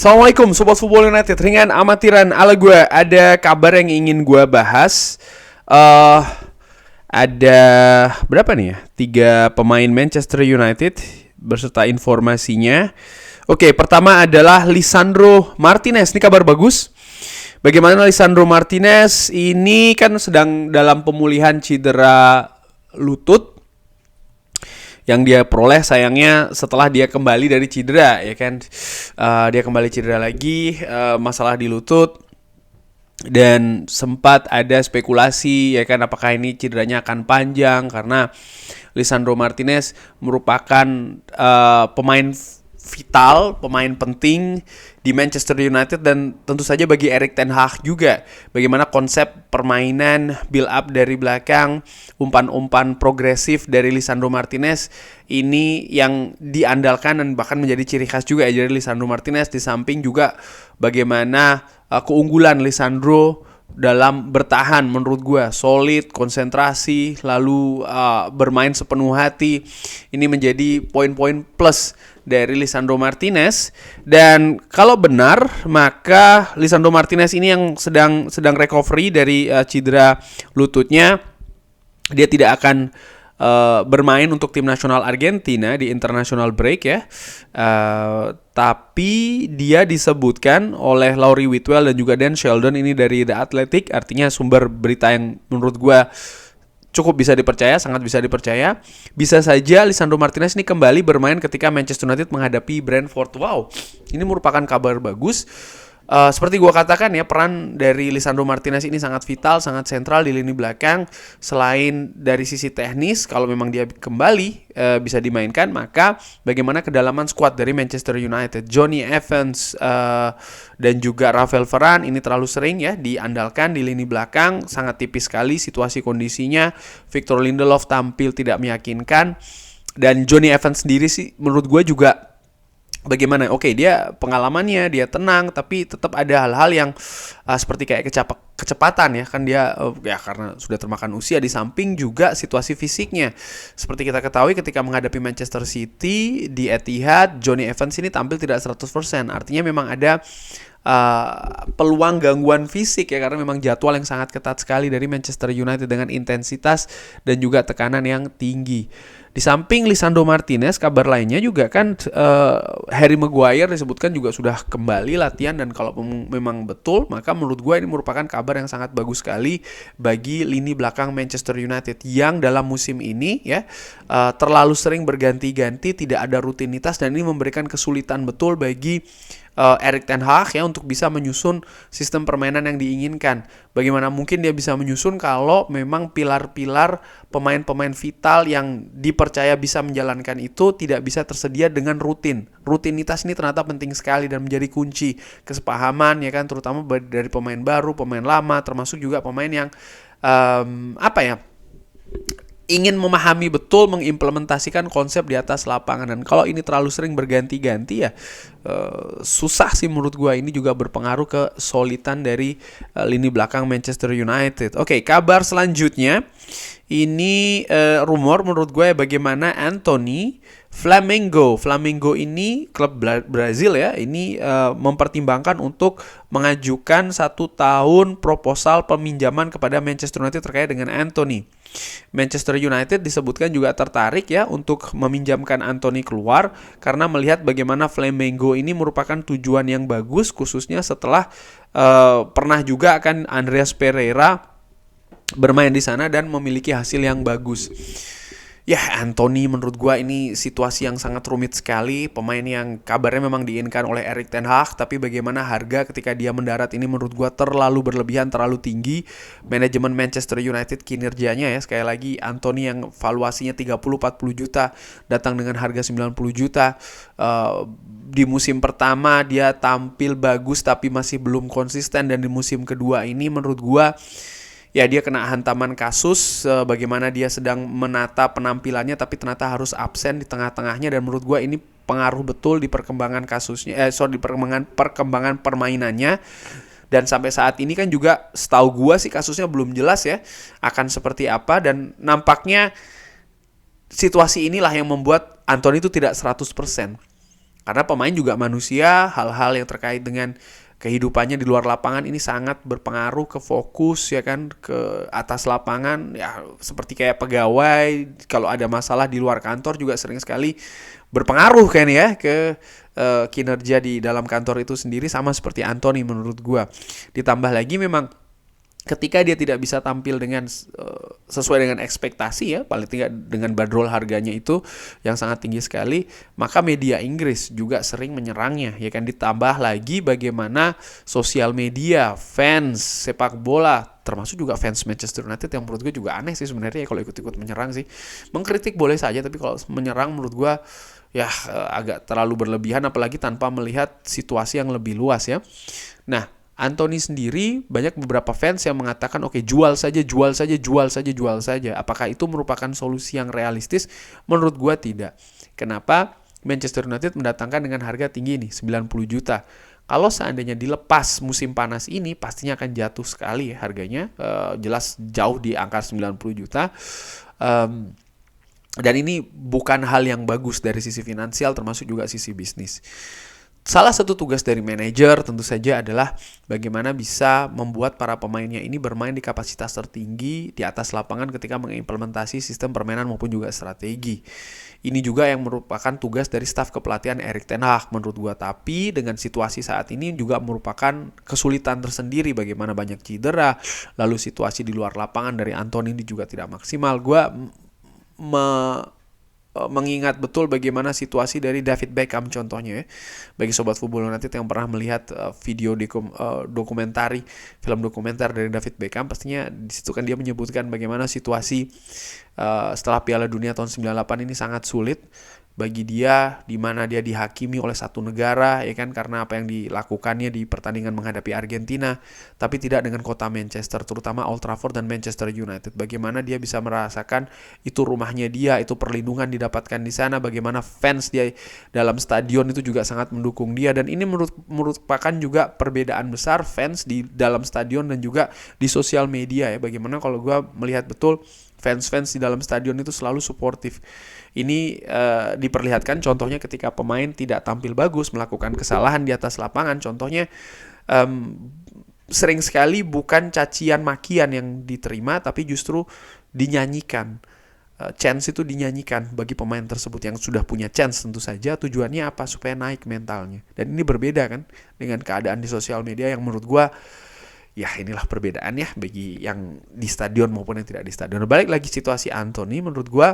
Assalamualaikum Sobat Football United. Ringan amatiran ala gue. Ada kabar yang ingin gue bahas. Ada berapa nih ya? 3 pemain Manchester United beserta informasinya. Oke, pertama adalah Lisandro Martinez. Ini kabar bagus. Bagaimana Lisandro Martinez? Ini kan sedang dalam pemulihan cedera lutut yang dia peroleh sayangnya setelah dia kembali dari cedera, ya kan. Dia kembali cedera lagi, masalah di lutut, dan sempat ada spekulasi, ya kan, apakah ini cederanya akan panjang karena Lisandro Martinez merupakan pemain vital, pemain penting di Manchester United, dan tentu saja bagi Erik ten Hag juga. Bagaimana konsep permainan build up dari belakang, umpan-umpan progresif dari Lisandro Martinez ini yang diandalkan dan bahkan menjadi ciri khas juga dari Lisandro Martinez. Di samping juga bagaimana keunggulan Lisandro dalam bertahan, menurut gue solid, konsentrasi, lalu bermain sepenuh hati. Ini menjadi poin-poin plus dari Lisandro Martinez. Dan kalau benar, maka Lisandro Martinez ini yang sedang recovery dari cedera lututnya. Dia tidak akan bermain untuk tim nasional Argentina di international break, ya. Tapi dia disebutkan oleh Laurie Whitwell dan juga Dan Sheldon, ini dari The Athletic, artinya sumber berita yang menurut gue cukup bisa dipercaya, sangat bisa dipercaya. Bisa saja Lisandro Martinez ini kembali bermain ketika Manchester United menghadapi Brentford. Wow, ini merupakan kabar bagus. Seperti gue katakan ya, peran dari Lisandro Martinez ini sangat vital, sangat sentral di lini belakang. Selain dari sisi teknis, kalau memang dia kembali bisa dimainkan, maka bagaimana kedalaman skuad dari Manchester United, Jonny Evans dan juga Rafael Varane ini terlalu sering ya diandalkan di lini belakang. Sangat tipis sekali situasi kondisinya. Victor Lindelof tampil tidak meyakinkan, dan Jonny Evans sendiri sih menurut gue juga bagaimana? Oke, dia pengalamannya, dia tenang, tapi tetap ada hal-hal yang seperti kayak kecepatan ya. Kan dia ya karena sudah termakan usia, di samping juga situasi fisiknya. Seperti kita ketahui ketika menghadapi Manchester City di Etihad, Jonny Evans ini tampil tidak 100%. Artinya memang ada peluang gangguan fisik ya, karena memang jadwal yang sangat ketat sekali dari Manchester United dengan intensitas dan juga tekanan yang tinggi. Di samping Lisandro Martinez, kabar lainnya juga kan Harry Maguire disebutkan juga sudah kembali latihan, dan kalau memang betul, maka menurut gue ini merupakan kabar yang sangat bagus sekali bagi lini belakang Manchester United yang dalam musim ini ya terlalu sering berganti-ganti, tidak ada rutinitas, dan ini memberikan kesulitan betul bagi Erik ten Hag ya untuk bisa menyusun sistem permainan yang diinginkan. Bagaimana mungkin dia bisa menyusun kalau memang pilar-pilar pemain-pemain vital yang dipercaya bisa menjalankan itu tidak bisa tersedia dengan rutin. Rutinitas ini ternyata penting sekali dan menjadi kunci kesepahaman ya kan, terutama dari pemain baru, pemain lama, termasuk juga pemain yang ingin memahami betul, mengimplementasikan konsep di atas lapangan. Dan kalau ini terlalu sering berganti-ganti ya susah sih menurut gue. Ini juga berpengaruh ke soliditas dari lini belakang Manchester United. Oke, kabar selanjutnya ini rumor menurut gue bagaimana Anthony Flamengo ini klub Brazil ya, ini mempertimbangkan untuk mengajukan 1 tahun proposal peminjaman kepada Manchester United terkait dengan Anthony. Manchester United disebutkan juga tertarik ya untuk meminjamkan Anthony keluar karena melihat bagaimana Flamengo ini merupakan tujuan yang bagus, khususnya setelah pernah juga akan Andreas Pereira bermain di sana dan memiliki hasil yang bagus. Ya, Anthony menurut gua ini situasi yang sangat rumit sekali. Pemain yang kabarnya memang diinginkan oleh Erik ten Hag, tapi bagaimana harga ketika dia mendarat ini menurut gua terlalu berlebihan, terlalu tinggi. Manajemen Manchester United kinerjanya ya, sekali lagi Anthony yang valuasinya 30-40 juta datang dengan harga 90 juta. Di musim pertama dia tampil bagus tapi masih belum konsisten, dan di musim kedua ini menurut gua ya dia kena hantaman kasus bagaimana dia sedang menata penampilannya tapi ternyata harus absen di tengah-tengahnya, dan menurut gue ini pengaruh betul di perkembangan kasusnya, di perkembangan permainannya. Dan sampai saat ini kan juga setahu gue sih kasusnya belum jelas ya akan seperti apa, dan nampaknya situasi inilah yang membuat Anthony itu tidak 100%. Karena pemain juga manusia, hal-hal yang terkait dengan kehidupannya di luar lapangan ini sangat berpengaruh ke fokus ya kan, ke atas lapangan ya, seperti kayak pegawai kalau ada masalah di luar kantor juga sering sekali berpengaruh kan ya ke kinerja di dalam kantor itu sendiri, sama seperti Anthony menurut gua. Ditambah lagi memang ketika dia tidak bisa tampil dengan sesuai dengan ekspektasi ya, paling tidak dengan bandrol harganya itu yang sangat tinggi sekali, maka media Inggris juga sering menyerangnya ya kan. Ditambah lagi bagaimana sosial media, fans sepak bola, termasuk juga fans Manchester United yang menurut gue juga aneh sih sebenarnya ya kalau ikut-ikut menyerang sih. Mengkritik boleh saja, tapi kalau menyerang menurut gue ya agak terlalu berlebihan, apalagi tanpa melihat situasi yang lebih luas ya. Nah, Anthony sendiri banyak beberapa fans yang mengatakan oke, jual saja. Apakah itu merupakan solusi yang realistis? Menurut gua tidak. Kenapa? Manchester United mendatangkan dengan harga tinggi nih, 90 juta. Kalau seandainya dilepas musim panas ini, pastinya akan jatuh sekali ya harganya. Jelas jauh di angka 90 juta. Dan ini bukan hal yang bagus dari sisi finansial, termasuk juga sisi bisnis. Salah satu tugas dari manajer tentu saja adalah bagaimana bisa membuat para pemainnya ini bermain di kapasitas tertinggi di atas lapangan ketika mengimplementasi sistem permainan maupun juga strategi. Ini juga yang merupakan tugas dari staf kepelatihan Erik ten Hag menurut gua. Tapi dengan situasi saat ini juga merupakan kesulitan tersendiri, bagaimana banyak cedera, lalu situasi di luar lapangan dari Anthony ini juga tidak maksimal. Gua mengingat betul bagaimana situasi dari David Beckham contohnya ya. Bagi sobat Football United yang pernah melihat video dokumentari, film dokumenter dari David Beckham, pastinya di situ kan dia menyebutkan bagaimana situasi setelah Piala Dunia tahun 98 ini sangat sulit bagi dia, di mana dia dihakimi oleh satu negara ya kan, karena apa yang dilakukannya di pertandingan menghadapi Argentina, tapi tidak dengan kota Manchester, terutama Old Trafford dan Manchester United. Bagaimana dia bisa merasakan itu rumahnya dia, itu perlindungan didapatkan di sana, bagaimana fans dia dalam stadion itu juga sangat mendukung dia, dan ini merupakan juga perbedaan besar fans di dalam stadion dan juga di sosial media ya. Bagaimana kalau gue melihat betul fans-fans di dalam stadion itu selalu suportif. Ini diperlihatkan contohnya ketika pemain tidak tampil bagus, melakukan kesalahan di atas lapangan. Contohnya sering sekali bukan cacian makian yang diterima, tapi justru dinyanyikan. Chance itu dinyanyikan bagi pemain tersebut yang sudah punya chance tentu saja. Tujuannya apa? Supaya naik mentalnya. Dan ini berbeda kan dengan keadaan di sosial media yang menurut gue, ya inilah perbedaan ya bagi yang di stadion maupun yang tidak di stadion. Balik lagi situasi Anthony, menurut gue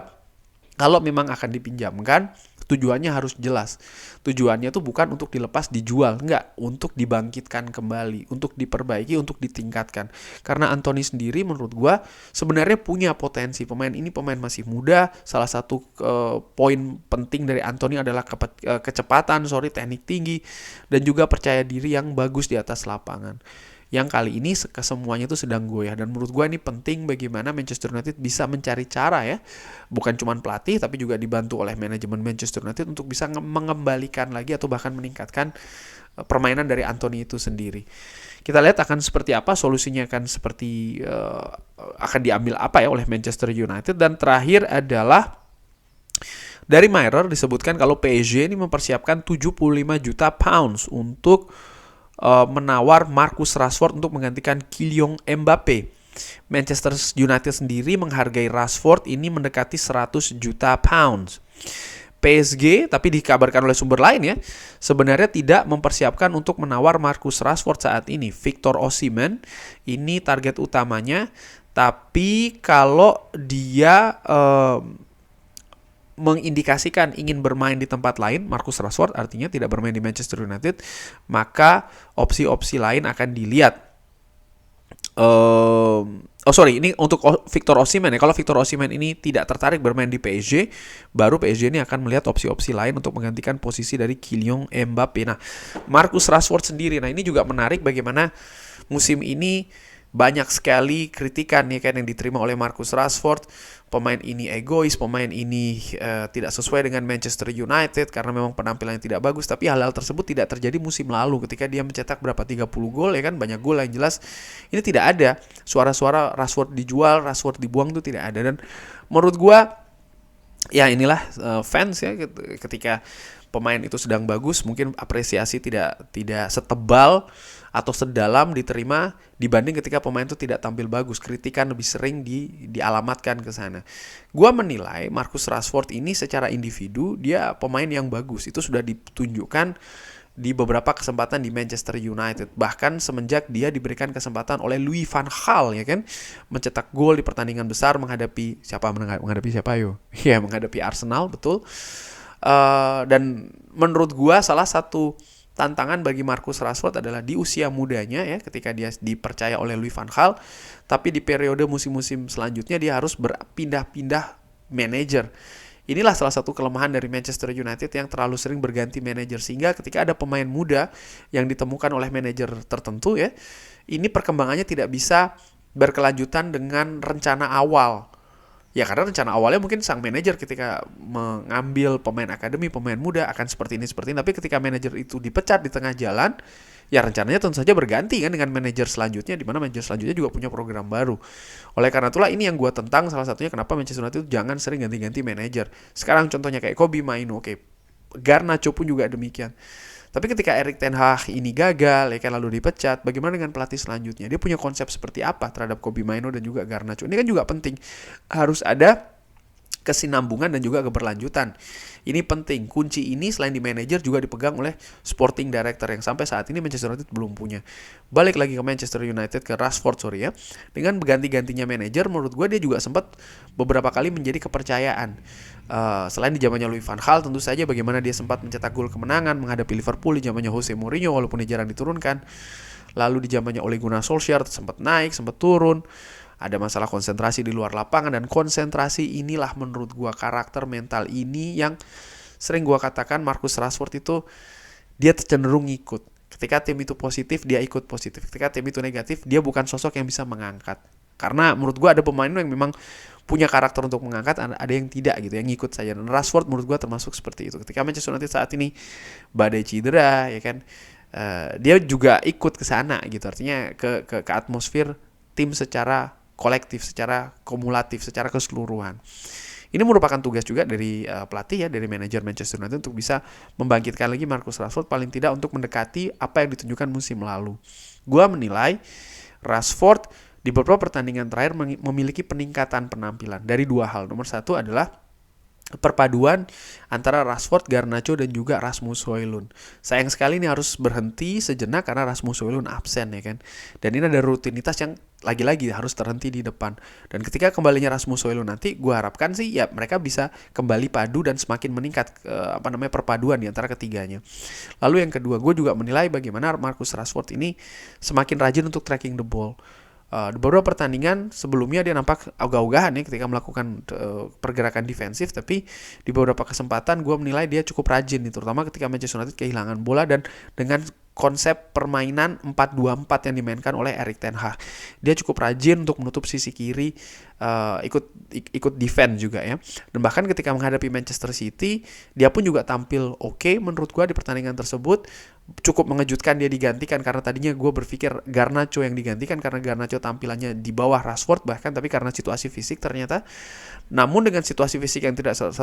kalau memang akan dipinjamkan, tujuannya harus jelas. Tujuannya tuh bukan untuk dilepas dijual, enggak, untuk dibangkitkan kembali, untuk diperbaiki, untuk ditingkatkan. Karena Anthony sendiri menurut gua sebenarnya punya potensi. Pemain ini pemain masih muda. Salah satu poin penting dari Anthony adalah kecepatan, teknik tinggi, dan juga percaya diri yang bagus di atas lapangan. Yang kali ini kesemuanya itu sedang goyah, dan menurut gue ini penting bagaimana Manchester United bisa mencari cara ya, bukan cuma pelatih tapi juga dibantu oleh manajemen Manchester United untuk bisa mengembalikan lagi atau bahkan meningkatkan permainan dari Anthony itu sendiri. Kita lihat akan seperti apa solusinya, akan seperti akan diambil apa ya oleh Manchester United. Dan terakhir adalah dari Mirror disebutkan kalau PSG ini mempersiapkan 75 juta pounds untuk menawar Marcus Rashford untuk menggantikan Kylian Mbappe. Manchester United sendiri menghargai Rashford ini mendekati 100 juta pounds. PSG, tapi dikabarkan oleh sumber lain ya, sebenarnya tidak mempersiapkan untuk menawar Marcus Rashford saat ini. Victor Osimhen ini target utamanya, tapi kalau dia mengindikasikan ingin bermain di tempat lain, Marcus Rashford artinya tidak bermain di Manchester United, maka opsi-opsi lain akan dilihat. Ini untuk Victor Osimhen ya. Kalau Victor Osimhen ini tidak tertarik bermain di PSG, baru PSG ini akan melihat opsi-opsi lain untuk menggantikan posisi dari Kylian Mbappe. Nah, Marcus Rashford sendiri, nah ini juga menarik bagaimana musim ini banyak sekali kritikan ya kan yang diterima oleh Marcus Rashford. Pemain ini egois, pemain ini tidak sesuai dengan Manchester United karena memang penampilannya tidak bagus. Tapi hal-hal tersebut tidak terjadi musim lalu ketika dia mencetak berapa 30 gol ya kan, banyak gol yang jelas. Ini tidak ada suara-suara Rashford dijual, Rashford dibuang, itu tidak ada. Dan menurut gua ya inilah fans ya ketika pemain itu sedang bagus, mungkin apresiasi tidak setebal atau sedalam diterima dibanding ketika pemain itu tidak tampil bagus. Kritikan lebih sering dialamatkan ke sana. Gua menilai Marcus Rashford ini secara individu dia pemain yang bagus. Itu sudah ditunjukkan di beberapa kesempatan di Manchester United. Bahkan semenjak dia diberikan kesempatan oleh Louis van Gaal, ya kan, mencetak gol di pertandingan besar menghadapi siapa yo? Ya, menghadapi Arsenal, betul. Dan menurut gua salah satu tantangan bagi Marcus Rashford adalah di usia mudanya ya, ketika dia dipercaya oleh Louis van Gaal, tapi di periode musim-musim selanjutnya dia harus berpindah-pindah manajer. Inilah salah satu kelemahan dari Manchester United yang terlalu sering berganti manajer, sehingga ketika ada pemain muda yang ditemukan oleh manajer tertentu ya, ini perkembangannya tidak bisa berkelanjutan dengan rencana awal. Ya karena rencana awalnya mungkin sang manajer ketika mengambil pemain akademi, pemain muda akan seperti ini. Tapi ketika manajer itu dipecat di tengah jalan, ya rencananya tentu saja berganti kan dengan manajer selanjutnya, di mana manajer selanjutnya juga punya program baru. Oleh karena itulah ini yang gue tentang, salah satunya kenapa Manchester United jangan sering ganti-ganti manajer. Sekarang contohnya kayak Kobe Maino, oke, Garnacho pun juga demikian. Tapi ketika Erik ten Hag ini gagal, ya kan, lalu dipecat, bagaimana dengan pelatih selanjutnya? Dia punya konsep seperti apa terhadap Kobe Maino dan juga Garnacho? Ini kan juga penting. Harus ada kesinambungan dan juga keberlanjutan. Ini penting. Kunci ini selain di manajer juga dipegang oleh sporting director yang sampai saat ini Manchester United belum punya. Balik lagi ke Manchester United, ke Rashford ya. Dengan berganti-gantinya manajer, menurut gue dia juga sempat beberapa kali menjadi kepercayaan. Selain di zamannya Louis van Gaal, tentu saja bagaimana dia sempat mencetak gol kemenangan menghadapi Liverpool di zamannya Jose Mourinho walaupun dia jarang diturunkan. Lalu di zamannya Ole Gunnar Solskjaer sempat naik, sempat turun. Ada masalah konsentrasi di luar lapangan, dan konsentrasi inilah menurut gua, karakter mental ini yang sering gua katakan Marcus Rashford itu dia cenderung ngikut. Ketika tim itu positif, dia ikut positif. Ketika tim itu negatif, dia bukan sosok yang bisa mengangkat. Karena menurut gua ada pemain yang memang punya karakter untuk mengangkat, ada yang tidak gitu, yang ngikut saja. Dan Rashford menurut gua termasuk seperti itu. Ketika Manchester United saat ini badai cedera, ya kan, dia juga ikut ke sana gitu. Artinya ke atmosfer tim secara kolektif, secara kumulatif, secara keseluruhan. Ini merupakan tugas juga dari pelatih ya, dari manajer Manchester United untuk bisa membangkitkan lagi Marcus Rashford, paling tidak untuk mendekati apa yang ditunjukkan musim lalu. Gua menilai Rashford di beberapa pertandingan terakhir memiliki peningkatan penampilan dari dua hal. Nomor satu adalah perpaduan antara Rashford, Garnacho, dan juga Rasmus Højlund. Sayang sekali ini harus berhenti sejenak karena Rasmus Højlund absen ya kan. Dan ini ada rutinitas yang lagi-lagi harus terhenti di depan. Dan ketika kembalinya Rasmus Højlund nanti, gue harapkan sih ya mereka bisa kembali padu dan semakin meningkat perpaduan di antara ketiganya. Lalu yang kedua, gue juga menilai bagaimana Marcus Rashford ini semakin rajin untuk tracking the ball. Di beberapa pertandingan sebelumnya dia nampak ogah-ogahan ya ketika melakukan pergerakan defensif, tapi di beberapa kesempatan gue menilai dia cukup rajin nih, terutama ketika Manchester United kehilangan bola dan dengan konsep permainan 4-2-4 yang dimainkan oleh Erik ten Hag. Dia cukup rajin untuk menutup sisi kiri, ikut defend juga ya. Dan bahkan ketika menghadapi Manchester City, dia pun juga tampil oke menurut gue di pertandingan tersebut. Cukup mengejutkan dia digantikan, karena tadinya gue berpikir Garnacho yang digantikan karena Garnacho tampilannya di bawah Rashford bahkan, tapi karena situasi fisik ternyata. Namun dengan situasi fisik yang tidak 100%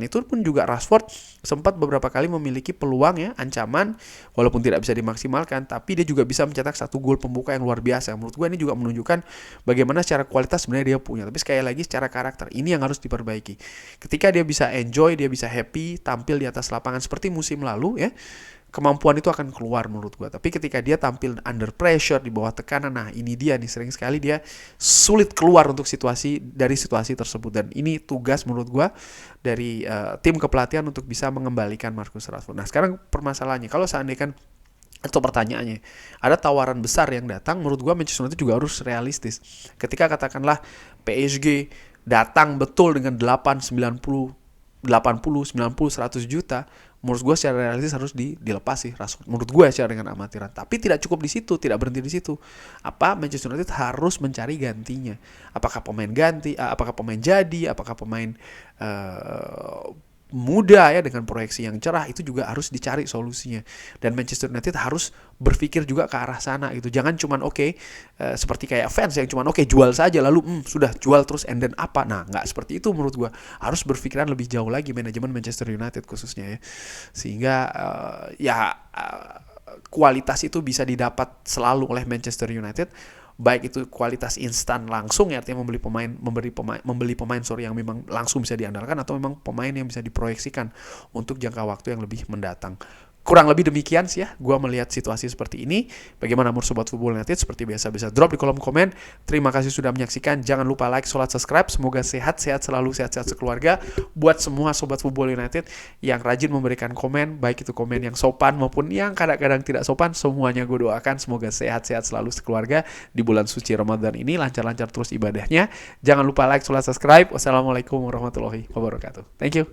itu pun juga Rashford sempat beberapa kali memiliki peluang ya, ancaman, walaupun tidak bisa dimaksimalkan, tapi dia juga bisa mencetak satu gol pembuka yang luar biasa. Menurut gue ini juga menunjukkan bagaimana secara kualitas sebenarnya dia punya, tapi sekali lagi secara karakter ini yang harus diperbaiki. Ketika dia bisa enjoy, dia bisa happy tampil di atas lapangan seperti musim lalu ya, kemampuan itu akan keluar menurut gue. Tapi ketika dia tampil under pressure, di bawah tekanan, nah ini dia nih, sering sekali dia sulit keluar untuk situasi tersebut. Dan ini tugas menurut gue dari tim kepelatihan untuk bisa mengembalikan Marcus Rashford. Nah sekarang permasalahannya, kalau seandainya atau pertanyaannya, ada tawaran besar yang datang, menurut gue Manchester United juga harus realistis. Ketika katakanlah PSG datang betul dengan 80, 90, 100 juta, menurut gue secara realistis harus dilepas sih Rashford. Menurut gue secara dengan amatiran. Tapi tidak cukup di situ, tidak berhenti di situ. Manchester United harus mencari gantinya. Apakah pemain ganti, apakah pemain jadi, apakah pemain muda ya, dengan proyeksi yang cerah, itu juga harus dicari solusinya. Dan Manchester United harus berpikir juga ke arah sana gitu. Jangan cuman seperti kayak fans yang cuman jual saja lalu sudah jual terus and then apa. Nah, nggak seperti itu menurut gua. Harus berpikiran lebih jauh lagi manajemen Manchester United khususnya ya. Sehingga kualitas itu bisa didapat selalu oleh Manchester United, baik itu kualitas instan langsung ya, artinya membeli pemain yang memang langsung bisa diandalkan, atau memang pemain yang bisa diproyeksikan untuk jangka waktu yang lebih mendatang. Kurang lebih demikian sih ya, gue melihat situasi seperti ini. Bagaimana menurut Sobat Football United? Seperti biasa bisa drop di kolom komen. Terima kasih sudah menyaksikan. Jangan lupa like, subscribe. Semoga sehat-sehat selalu, sehat-sehat sekeluarga. Buat semua Sobat Football United yang rajin memberikan komen, baik itu komen yang sopan maupun yang kadang-kadang tidak sopan, semuanya gue doakan semoga sehat-sehat selalu sekeluarga di bulan suci Ramadan ini, lancar-lancar terus ibadahnya. Jangan lupa like, subscribe. Wassalamualaikum warahmatullahi wabarakatuh. Thank you.